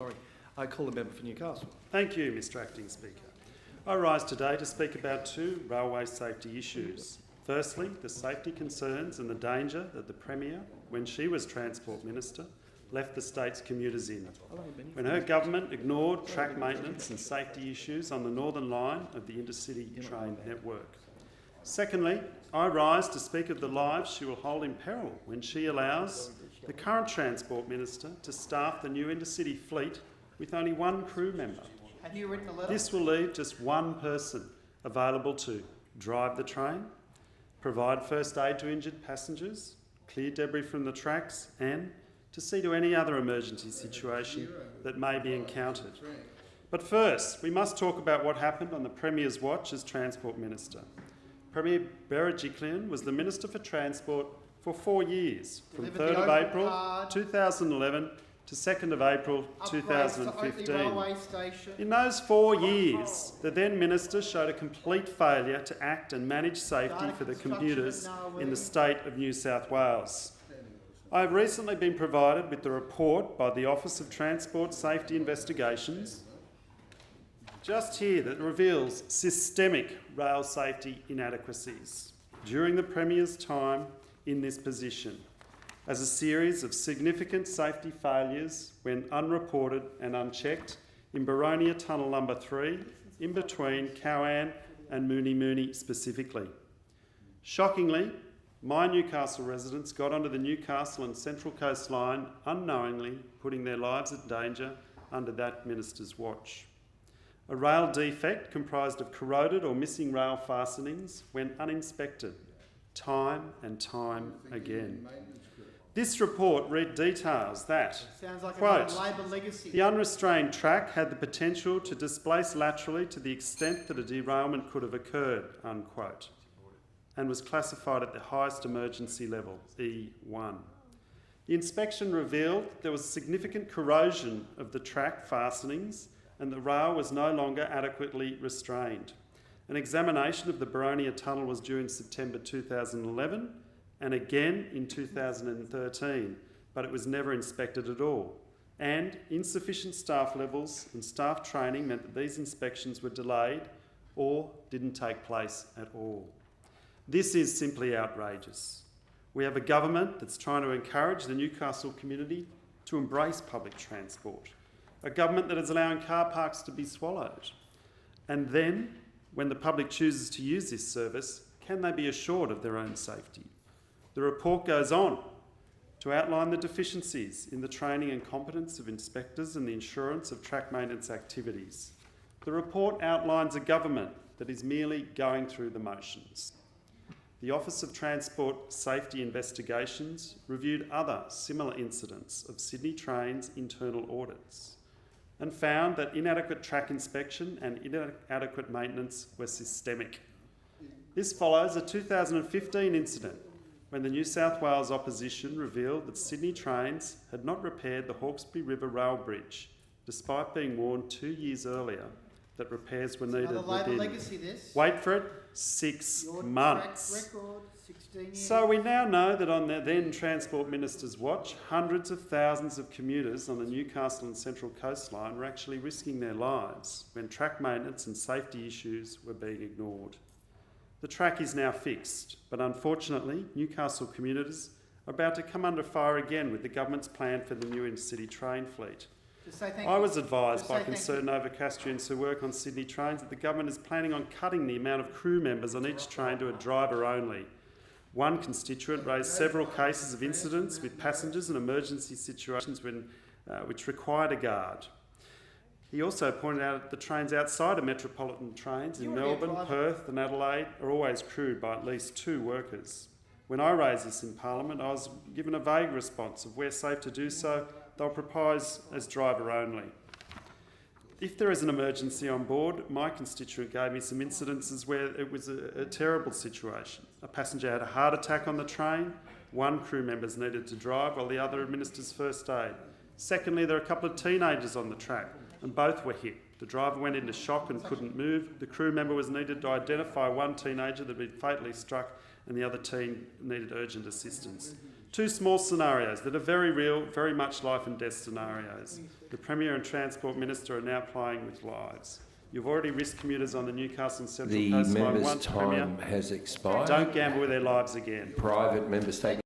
Sorry, I call the member for Newcastle. Thank you, Mr Acting Speaker. I rise today to speak about two railway safety issues. Firstly, the safety concerns and the danger that the Premier, when she was Transport Minister, left the state's commuters in, when her government ignored track maintenance and safety issues on the northern line of the intercity train network. Secondly, I rise to speak of the lives she will hold in peril when she allows the current Transport Minister to staff the new intercity fleet with only one crew member. Have you written a letter? This will leave just one person available to drive the train, provide first aid to injured passengers, clear debris from the tracks, and to see to any other emergency situation that may be encountered. But first, we must talk about what happened on the Premier's watch as Transport Minister. Premier Berejiklian was the Minister for Transport for 4 years, from 3rd of April 2011 to 2nd of April 2015. In those 4 years, the then Minister showed a complete failure to act and manage safety for the commuters in the state of New South Wales. I have recently been provided with the report by the Office of Transport Safety Investigations, just here, that reveals systemic rail safety inadequacies during the Premier's time in this position, as a series of significant safety failures went unreported and unchecked in Boronia Tunnel number 3, in between Cowan and Mooney Mooney specifically. Shockingly, my Newcastle residents got onto the Newcastle and Central Coast line unknowingly, putting their lives in danger under that Minister's watch. A rail defect comprised of corroded or missing rail fastenings went uninspected, time and time again. This report read details that, quote, the unrestrained track had the potential to displace laterally to the extent that a derailment could have occurred, unquote, and was classified at the highest emergency level, E1. The inspection revealed there was significant corrosion of the track fastenings and the rail was no longer adequately restrained. An examination of the Boronia Tunnel was due in September 2011 and again in 2013, but it was never inspected at all. And insufficient staff levels and staff training meant that these inspections were delayed or didn't take place at all. This is simply outrageous. We have a government that's trying to encourage the Newcastle community to embrace public transport, a government that is allowing car parks to be swallowed. And then, when the public chooses to use this service, can they be assured of their own safety? The report goes on to outline the deficiencies in the training and competence of inspectors and the insurance of track maintenance activities. The report outlines a government that is merely going through the motions. The Office of Transport Safety Investigations reviewed other similar incidents of Sydney Trains' internal audits and found that inadequate track inspection and inadequate maintenance were systemic. This follows a 2015 incident when the New South Wales opposition revealed that Sydney Trains had not repaired the Hawkesbury River Rail Bridge, despite being warned 2 years earlier that repairs were needed within, wait for it, 6 months. So we now know that on the then Transport Minister's watch, hundreds of thousands of commuters on the Newcastle and Central Coast line were actually risking their lives when track maintenance and safety issues were being ignored. The track is now fixed, but unfortunately, Newcastle commuters are about to come under fire again with the government's plan for the new intercity train fleet. I was advised by concerned Novocastrians who work on Sydney trains that the government is planning on cutting the amount of crew members on each train to a driver only. One constituent raised several cases of incidents with passengers and emergency situations which required a guard. He also pointed out that the trains outside of metropolitan trains in Melbourne, Perth and Adelaide are always crewed by at least 2 workers. When I raised this in Parliament, I was given a vague response of where safe to do so, they'll propose as driver only. If there is an emergency on board, my constituent gave me some incidences where it was a terrible situation. A passenger had a heart attack on the train, 1 crew member needed to drive while the other administers first aid. Secondly, there are a couple of teenagers on the track and both were hit. The driver went into shock and couldn't move. The crew member was needed to identify one teenager that had been fatally struck and the other teen needed urgent assistance. Two small scenarios that are very real, very much life and death scenarios. The Premier and Transport Minister are now playing with lives. You've already risked commuters on the Newcastle and Central The Coast Line member's once, Premier. time has expired. Don't gamble with their lives again. Private member statement.